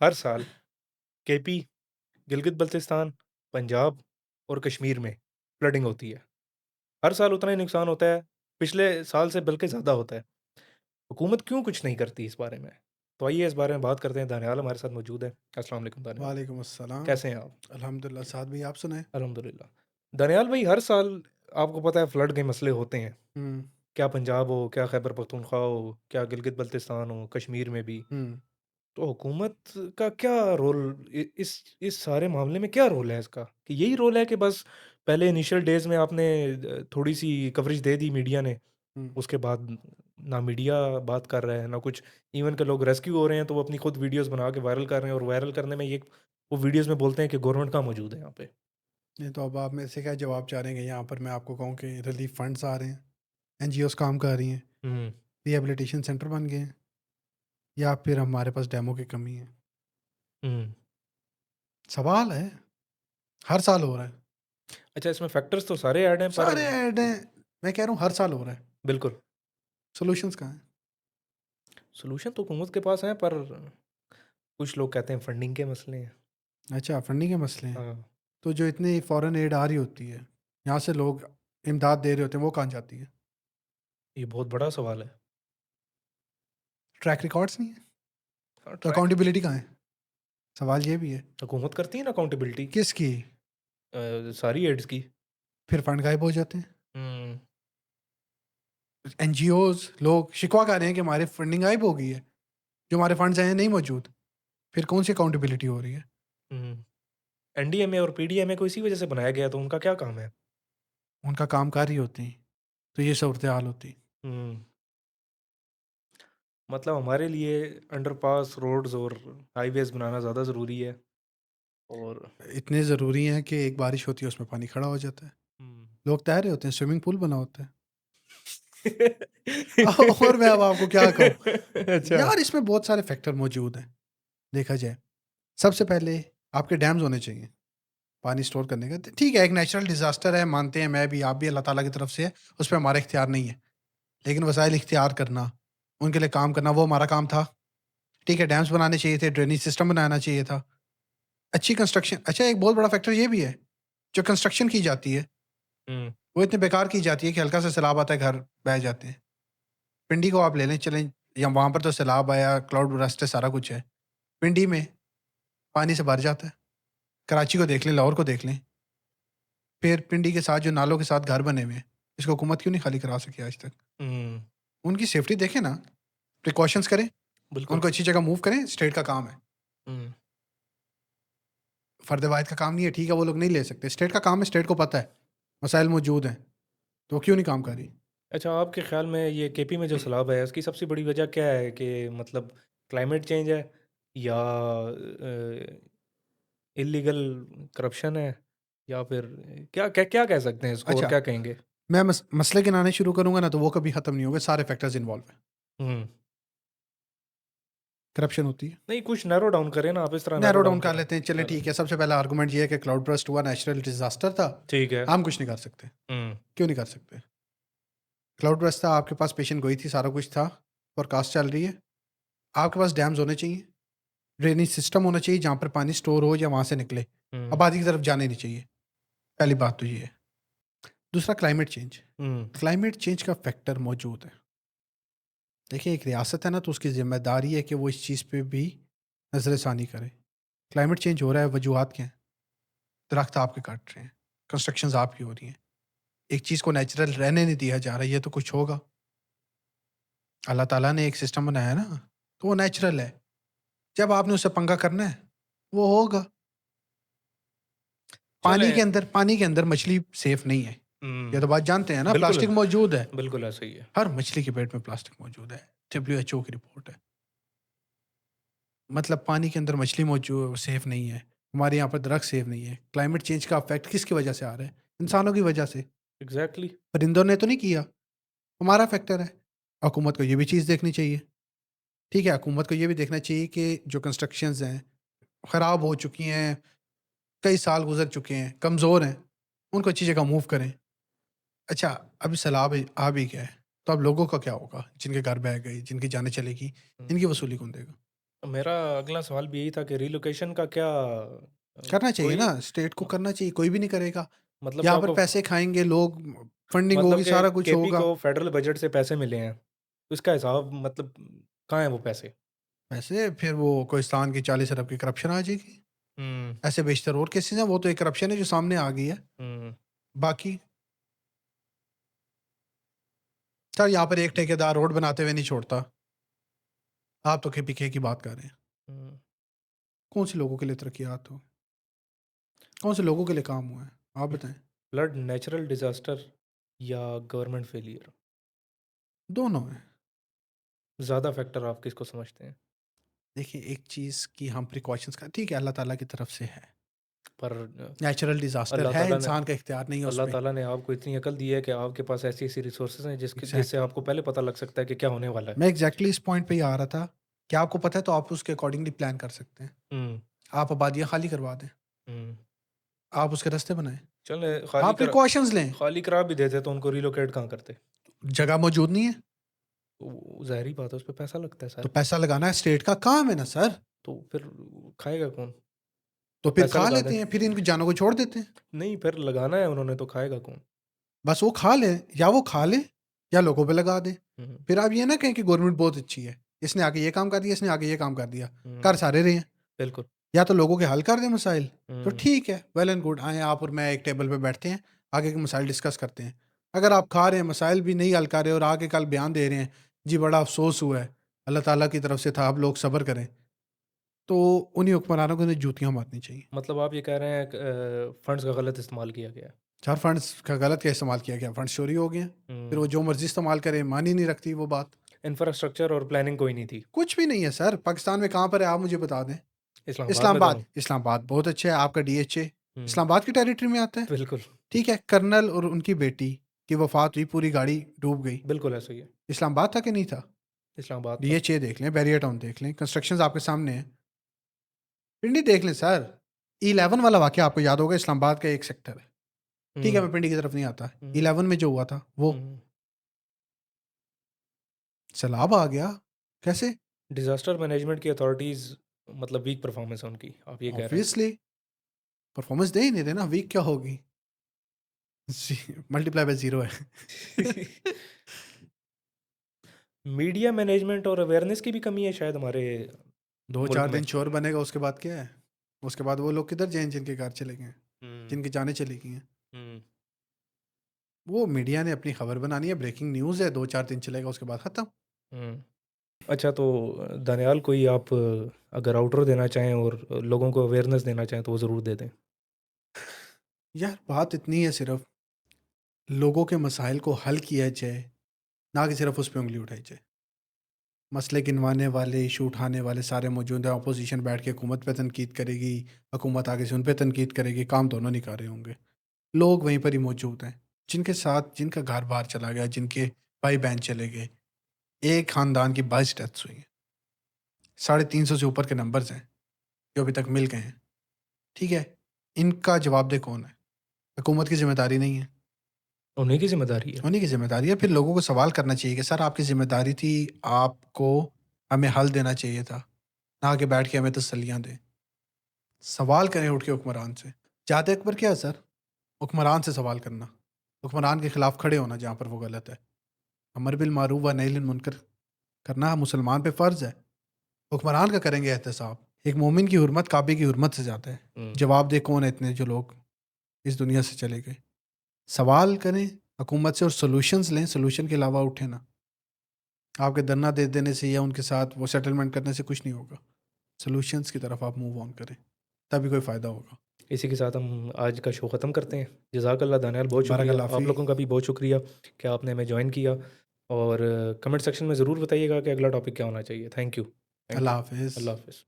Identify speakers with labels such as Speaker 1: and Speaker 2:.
Speaker 1: हर साल केपी, गिलगित बल्तिस्तान, पंजाब और कश्मीर में फ्लडिंग होती है। हर साल उतना ही नुकसान होता है, पिछले साल से बल्कि ज़्यादा होता है। हुकूमत क्यों कुछ नहीं करती इस बारे में? तो आइए इस बारे में बात करते हैं। दानियाल हमारे साथ मौजूद है। अस्सलाम वालेकुम दानियाल,
Speaker 2: वालेकुम अस्सलाम।
Speaker 1: कैसे हैं आप?
Speaker 2: अल्हम्दुलिल्लाह साद भाई आप सुनाएँ?
Speaker 1: अल्हम्दुलिल्लाह। दानियाल भाई, हर साल आपको पता है फ्लड के मसले होते हैं।
Speaker 2: हुँ,
Speaker 1: क्या पंजाब हो, क्या खैबर पख्तूनख्वा हो, क्या गिलगित बल्तिस्तान हो, कश्मीर में भी।
Speaker 2: हुँ।
Speaker 1: तो हुकूमत का क्या रोल इस सारे मामले में क्या रोल है इसका? कि यही रोल है कि बस पहले इनिशियल डेज़ में आपने थोड़ी-सी कवरेज दे दी मीडिया ने,
Speaker 2: हुँ।
Speaker 1: उसके बाद ना मीडिया बात कर रहा है, ना कुछ। इवन के लोग रेस्क्यू हो रहे हैं तो वो अपनी खुद वीडियोज़ बना के वायरल कर रहे हैं, और वायरल करने में ये वो वीडियोज़ में बोलते हैं कि गवर्नमेंट कहाँ मौजूद है यहाँ पे?
Speaker 2: नहीं तो अब आप मेरे से क्या जवाब चाह रहे हैं कि यहाँ पर मैं आपको कहूँ कि रिलीफ़ फंड्स आ रहे हैं, एनजीओज़ काम कर रही हैं,
Speaker 1: हुँ,
Speaker 2: रिहैबिलिटेशन सेंटर बन गए हैं या फिर हमारे पास डेमो की कमी है?
Speaker 1: हुँ।
Speaker 2: सवाल है, हर साल हो रहा है।
Speaker 1: अच्छा, इसमें फैक्टर्स तो सारे ऐड हैं पर।
Speaker 2: सारे ऐड हैं, मैं कह रहा हूँ हर साल हो रहा है।
Speaker 1: बिल्कुल,
Speaker 2: सॉल्यूशंस कहाँ हैं?
Speaker 1: सॉल्यूशन तो हुकूमत के पास है, पर कुछ लोग कहते हैं फंडिंग के मसले हैं।
Speaker 2: अच्छा फंडिंग के मसले हैं।
Speaker 1: हाँ,
Speaker 2: तो जो इतनी फ़ॉरेन एड आ रही होती है, यहाँ से लोग इमदाद दे रहे होते हैं, वो कहाँ जाती है?
Speaker 1: ये बहुत बड़ा सवाल है।
Speaker 2: ट्रैक रिकॉर्ड्स नहीं है,
Speaker 1: हाँ,
Speaker 2: तो
Speaker 1: ट्रैक
Speaker 2: अकाउंटेबिलिटी कहाँ है? सवाल ये भी है।
Speaker 1: हुकूमत करती है ना अकाउंटेबिलिटी,
Speaker 2: किसकी?
Speaker 1: सारी एड्स की।
Speaker 2: फिर फंड गायब हो जाते हैं।
Speaker 1: हुँ,
Speaker 2: एनजीओज़ लोग शिकवा कर रहे हैं कि हमारी फंडिंग गायब हो गई है, जो हमारे फंड्स हैं नहीं मौजूद। फिर कौन-सी अकाउंटेबिलिटी हो रही है?
Speaker 1: हुँ। एनडीएमए और पीडीएमए को इसी वजह से बनाया गया, तो उनका क्या काम है?
Speaker 2: उनका काम कार ही होते हैं, तो ये सूरत-ए-हाल होती।
Speaker 1: हुँ, मतलब हमारे लिए अंडरपास, रोड्स और हाईवेज़ बनाना ज़्यादा ज़रूरी है। और
Speaker 2: इतने ज़रूरी हैं कि एक बारिश होती है उसमें पानी खड़ा हो जाता है।
Speaker 1: हुँ।
Speaker 2: लोग तैर रहे होते हैं, स्विमिंग पूल बना होता है। और मैं अब आपको क्या कहूँ?
Speaker 1: अच्छा।
Speaker 2: यार इसमें बहुत सारे फैक्टर मौजूद हैं, देखा जाए। सबसे पहले आपके डैम्स होने चाहिए, पानी स्टोर करने का। त ठीक है, एक नेचुरल डिज़ास्टर है, मानते हैं मैं भी, आप भी, अल्लाह ताला की तरफ से है, उसपे हमारा इख्तियार नहीं है। लेकिन वसाइल इख्तियार करना, उनके लिए काम करना, वो हमारा काम था। ठीक है, डैम्स बनाने चाहिए थे, ड्रेनेज सिस्टम बनाना चाहिए था। अच्छी कंस्ट्रक्शन अच्छा एक बहुत बड़ा फैक्टर ये भी है, जो कंस्ट्रक्शन की जाती है,
Speaker 1: हुँ,
Speaker 2: वो इतनी बेकार की जाती है कि हल्का सा सैलाब आता है, घर बह जाते हैं। पिंडी को आप ले लें, चलें या वहाँ पर तो सैलाब आया, क्लाउड बर्स्ट है, सारा कुछ है। पिंडी में पानी से भर जाता है। कराची को देख लें, लाहौर को देख लें। फिर पिंडी के साथ जो नालों के साथ घर बने हुए हैं, इसको हुकूमत क्यों नहीं खाली करा सकी आज तक?
Speaker 1: हुँ,
Speaker 2: उनकी सेफ्टी देखें ना, प्रिकॉशंस करें,
Speaker 1: बिल्कुल।
Speaker 2: उनको अच्छी जगह मूव करें, स्टेट का काम है।
Speaker 1: हुँ।
Speaker 2: फर्द वाहिद का काम नहीं है, ठीक है, वो लोग नहीं ले सकते। स्टेट का काम है, स्टेट को पता है, मसाइल मौजूद हैं, तो वो क्यों नहीं काम कर रही?
Speaker 1: अच्छा, आपके ख़्याल में ये केपी में जो सैलाब है, इसकी सबसे बड़ी वजह क्या है? कि मतलब क्लाइमेट चेंज है, या इल्लीगल करप्शन है, या फिर क्या कह सकते हैं इसको, और
Speaker 2: अच्छा,
Speaker 1: क्या कहेंगे?
Speaker 2: मैं मसले गिनाने शुरू करूँगा ना, तो वो कभी खत्म नहीं होंगे, सारे फैक्टर्स इन्वॉल्व हैं।
Speaker 1: हुँ।
Speaker 2: करप्शन होती है।
Speaker 1: नहीं, कुछ नैरो डाउन करें ना, आप इस तरह नैरो
Speaker 2: नैरो
Speaker 1: डाउन
Speaker 2: डाउन कर
Speaker 1: करें।
Speaker 2: लेते हैं, चलें
Speaker 1: चलो,
Speaker 2: ठीक है। सबसे पहला आर्गुमेंट ये है कि क्लाउड बर्स्ट हुआ, नेचुरल डिज़ास्टर था,
Speaker 1: ठीक है।
Speaker 2: हम कुछ नहीं कर सकते।
Speaker 1: हुँ,
Speaker 2: क्यों नहीं कर सकते? क्लाउड बर्स्ट था, आपके पास पेशेंट गोई थी, सारा कुछ था, फोरकास्ट चल रही है। आपके पास डैम्स होने चाहिए, ड्रेनेज सिस्टम होना चाहिए जहाँ पर पानी स्टोर हो या वहाँ से निकले।
Speaker 1: हुँ,
Speaker 2: आबादी की तरफ जाने नहीं चाहिए, पहली बात तो ये है। दूसरा क्लाइमेट चेंज।
Speaker 1: हुँ,
Speaker 2: क्लाइमेट चेंज का फैक्टर मौजूद है। देखिए एक रियासत है ना, तो उसकी ज़िम्मेदारी है कि वो इस चीज़ पे भी नज़रसानी करे। क्लाइमेट चेंज हो रहा है, वजूहात क्या हैं? दरख्त आपके कट रहे हैं, कंस्ट्रक्शंस आपकी हो रही हैं। एक चीज़ को नेचुरल रहने नहीं दिया जा रहा है, ये तो कुछ होगा। अल्लाह ताला ने एक सिस्टम बनाया है ना, तो वो नेचुरल है। जब आपने उससे पंगा करना है, वो होगा।
Speaker 1: चलें।
Speaker 2: पानी के अंदर मछली सेफ नहीं है। ये
Speaker 1: हुँ,
Speaker 2: तो बात जानते हैं ना,
Speaker 1: बिल्कुल,
Speaker 2: प्लास्टिक मौजूद है।
Speaker 1: बिल्कुल ऐसा ही है।
Speaker 2: हर मछली के पेट में प्लास्टिक मौजूद है। डब्ल्यूएचओ की रिपोर्ट है। मतलब पानी के अंदर मछली सेफ नहीं है। हमारे यहाँ पर दरख्त सेफ नहीं है। क्लाइमेट चेंज का इफ़ेक्ट किसकी वजह से आ रहा है? इंसानों की वजह से।
Speaker 1: एग्ज़ैक्टली।
Speaker 2: परिंदों ने तो नहीं किया, हमारा फैक्टर है। हुकूमत को ये भी चीज़ देखनी चाहिए। ठीक है, हुकूमत को ये भी देखना चाहिए कि जो कंस्ट्रक्शंस हैं, खराब हो चुकी हैं, कई साल गुज़र चुके हैं, कमज़ोर हैं, उनको अच्छी जगह मूव करें। अच्छा, अभी सैलाब आ भी गया है, तो अब लोगों का क्या होगा? जिनके घर बह गए, जिनकी जानें चली गई,
Speaker 1: हुँ।
Speaker 2: इनकी वसूली कौन देगा?
Speaker 1: मेरा अगला सवाल भी यही था कि रिलोकेशन का क्या
Speaker 2: करना चाहिए
Speaker 1: कोई
Speaker 2: ना, स्टेट को
Speaker 1: म
Speaker 2: करना चाहिए, कोई भी नहीं करेगा।
Speaker 1: मतलब कि
Speaker 2: यहाँ पर
Speaker 1: आपको
Speaker 2: पैसे खाएँगे लोग, फंडिंग
Speaker 1: मतलब
Speaker 2: होगी,
Speaker 1: कि
Speaker 2: सारा कुछ
Speaker 1: केपी
Speaker 2: होगा।
Speaker 1: को फेडरल बजट से पैसे मिले हैं। तो इसका हिसाब मतलब कहाँ है वो पैसे?
Speaker 2: पैसे फिर वो कोहिस्तान की 40 अरब की करप्शन आ जाएगी।
Speaker 1: हुँ,
Speaker 2: ऐसे बेशतर और केसेज़ हैं, वो तो एक करप्शन है जो सामने आ गई है।
Speaker 1: हुँ,
Speaker 2: बाकी सर यहाँ पर एक ठेकेदार रोड बनाते हुए नहीं छोड़ता। आप तो केपीके की बात कर रहे हैं।
Speaker 1: हुँ।
Speaker 2: कौन से लोगों के लिए तरक्कियात हो? कौन से लोगों के लिए काम हुआ है? आप बताएँ।
Speaker 1: फ्लड, नेचुरल डिज़ास्टर या गवर्नमेंट फेलियर?
Speaker 2: दोनों हैं।
Speaker 1: ज़्यादा फैक्टर आप किसको समझते हैं?
Speaker 2: देखिए एक चीज़ की हम प्रिकॉशंस का ठीक है अल्लाह ताला की तरफ से है।
Speaker 1: पर
Speaker 2: नेचुरल डिज़ास्टर
Speaker 1: अल्लाह
Speaker 2: है,
Speaker 1: ताला ने
Speaker 2: इंसान का इख्तियार नहीं है
Speaker 1: अल्लाह
Speaker 2: उसमें।
Speaker 1: ताला ने आपको इतनी अकल दी है कि आपके पास ऐसी-ऐसी रिसोर्सेज़ हैं जिससे
Speaker 2: एग्ज़ैक्टली।
Speaker 1: आपको पहले पता लग सकता है कि क्या होने वाला है।
Speaker 2: मैं एग्ज़ैक्टली इस पॉइंट पे ही आ रहा था कि आपको पता है तो आप उसके अकॉर्डिंगली प्लान कर सकते हैं।
Speaker 1: हुँ,
Speaker 2: आप आबादियाँ खाली करवा दें,
Speaker 1: हुँ।
Speaker 2: आप उसके रास्ते बनाएँ।
Speaker 1: चलें
Speaker 2: आप प्रिकॉशंस लें,
Speaker 1: खाली करा भी देते तो उनको रिलोकेट कहाँ करते?
Speaker 2: जगह मौजूद नहीं है,
Speaker 1: तो ज़ाहिर-सी बात है उस पे पैसा लगता है
Speaker 2: तो
Speaker 1: सर।
Speaker 2: पैसा लगाना है स्टेट का काम है ना सर।
Speaker 1: तो फिर खाएगा कौन?
Speaker 2: तो फिर
Speaker 1: पैसा
Speaker 2: खा
Speaker 1: लगा दें।
Speaker 2: लेते हैं, फिर इनकी जानों को छोड़ देते हैं।
Speaker 1: नहीं फिर लगाना है उन्होंने तो खाएगा कौन?
Speaker 2: बस वो खा लें, या वो खा लें या लोगों पे लगा दें।
Speaker 1: हुँ,
Speaker 2: फिर आप ये ना कहें कि गवर्नमेंट बहुत अच्छी है, इसने आके ये काम कर दिया, इसने आगे ये काम कर दिया।
Speaker 1: हुँ,
Speaker 2: कर सारे रहे हैं।
Speaker 1: बिल्कुल।
Speaker 2: या तो लोगों के हल कर दें मसाइल, तो
Speaker 1: हुँ,
Speaker 2: ठीक है, वेल एंड गुड, आएँ आप और मैं एक टेबल पे बैठते हैं, आगे के मसाइल डिस्कस करते हैं। अगर आप खा रहे हैं, मसाइल भी नहीं हल कर रहे और आगे कल बयान दे रहे हैं, जी बड़ा अफ़सोस हुआ है, अल्लाह ताला की तरफ से था, अब लोग सब्र करें, तो उन्हीं हुक्मरानों को उन्हें जूतियाँ मारनी चाहिए।
Speaker 1: मतलब आप ये कह रहे हैं फंड्स का गलत इस्तेमाल किया गया है।
Speaker 2: चार फंड्स का गलत क्या इस्तेमाल किया गया? फंड्स चोरी हो गए हैं, फिर
Speaker 1: हुँ,
Speaker 2: वो जो मर्ज़ी इस्तेमाल करें, मान ही नहीं रखती वो बात।
Speaker 1: इंफ्रास्ट्रक्चर और प्लानिंग कोई नहीं थी।
Speaker 2: कुछ भी नहीं है सर, पाकिस्तान में कहाँ पर है आप मुझे बता दें?
Speaker 1: इस्लामाबाद में तो
Speaker 2: इस्लामाबाद,
Speaker 1: नहीं।
Speaker 2: इस्लामाबाद बहुत अच्छा है, आपका डीएचए
Speaker 1: हुँ,
Speaker 2: इस्लामाबाद की टेरिटरी में आता है।
Speaker 1: बिल्कुल,
Speaker 2: ठीक है, कर्नल और उनकी बेटी की वफ़ात हुई, पूरी गाड़ी डूब गई।
Speaker 1: बिल्कुल ऐसा ही है।
Speaker 2: इस्लामाबाद था कि नहीं था?
Speaker 1: इस्लामाबाद था।
Speaker 2: डीएचए देख लें, बैरियर टाउन देख लें, कंस्ट्रक्शंस आपके सामने हैं। पिंडी देख लें सर, 11 वाला वाक़या आपको याद होगा, इस्लामाबाद का एक सेक्टर है। ठीक है,
Speaker 1: हुँ,
Speaker 2: मैं पिंडी की तरफ नहीं आता।
Speaker 1: हुँ,
Speaker 2: 11 में जो हुआ था वो,
Speaker 1: हुँ।
Speaker 2: सैलाब आ गया, कैसे?
Speaker 1: डिज़ास्टर मैनेजमेंट की अथॉरिटीज़ मतलब वीक परफ़ॉर्मेंस है उनकी, आप ये कह रहे हैं।
Speaker 2: ऑब्वियसली परफ़ॉर्मेंस दे ही नहीं रहे ना, वीक क्या होगी? जी मल्टीप्लाई बाय 0 है।
Speaker 1: मीडिया मैनेजमेंट और अवेयरनेस की भी कमी है शायद हमारे मुल्क
Speaker 2: 2-4
Speaker 1: में।
Speaker 2: दिन शोर बनेगा, उसके बाद क्या है? उसके बाद वो लोग किधर जाएँ जिनके घर चले गए हैं,
Speaker 1: हुँ,
Speaker 2: जिनकी जानें चली गई हैं।
Speaker 1: हुँ,
Speaker 2: वो मीडिया ने अपनी खबर बनानी है, ब्रेकिंग न्यूज़ है, 2-4 दिन चलेगा, उसके बाद खत्म।
Speaker 1: हुँ। अच्छा तो दानियाल कोई आप अगर आउटरो देना चाहें और लोगों को अवेयरनेस देना चाहें तो वो ज़रूर दे दें।
Speaker 2: यार बात इतनी है सिर्फ़, लोगों के मसाइल को हल किया जाए, ना कि सिर्फ़ उस पे उँगली उठाई जाए। मसले गिनवाने वाले, इश्यू उठाने वाले सारे मौजूद हैं, अपोज़िशन बैठ के हुकूमत पे तनकीद करेगी, हुकूमत आगे से उन पे तनकीद करेगी, काम दोनों नहीं कर रहे होंगे। लोग वहीं पर ही मौजूद हैं, जिनके साथ जिनका घर-बार चला गया, जिनके भाई-बहन चले गए। एक ख़ानदान की 22 डेथ्स हुई हैं, 350 से ऊपर के नंबर्स हैं, जो अभी तक मिल गए हैं। ठीक है? इनका जवाबदेह कौन है? हुकूमत की ज़िम्मेदारी नहीं है,
Speaker 1: उन्हीं की ज़िम्मेदारी है।
Speaker 2: उन्हीं की ज़िम्मेदारी है। फिर लोगों को सवाल करना चाहिए कि सर आपकी ज़िम्मेदारी थी, आपको हमें हल देना चाहिए था, ना कि बैठ के हमें तसल्लियाँ दें। सवाल करें उठ के हुक्मरान से। जाते अकबर क्या है सर? हुक्मरान से सवाल करना, हुक्मरान के खिलाफ खड़े होना जहाँ पर वो गलत है। अमर बिल मारूफ व नही अनिल मुनकर करना मुसलमान पे फ़र्ज़ है। हुक्मरान का करेंगे एहतसाब। एक मोमिन की हुर्मत काबे की हुर्मत से ज़्यादा है।
Speaker 1: हुँ,
Speaker 2: जवाबदेह कौन है इतने जो लोग इस दुनिया से चले गए? सवाल करें हुकूमत से और सॉल्यूशंस लें, सॉल्यूशन के अलावा उठे ना। आपके धरना दे देने से या उनके साथ वो सेटलमेंट करने से कुछ नहीं होगा। सॉल्यूशंस की तरफ आप मूव ऑन करें, तभी कोई फ़ायदा होगा।
Speaker 1: इसी के साथ हम आज का शो ख़त्म करते हैं। जज़ाकल्लाह दानियाल बहुत शुक्रिया।
Speaker 2: बारकल्लाह
Speaker 1: आप
Speaker 2: फ़ी।
Speaker 1: लोगों का भी बहुत शुक्रिया कि आपने हमें जॉइन किया और कमेंट सेक्शन में ज़रूर बताइएगा कि अगला टॉपिक क्या होना चाहिए। Thank you. Thank you.
Speaker 2: अल्लाह हाफ़िज़।
Speaker 1: अल्लाह हाफ़िज़।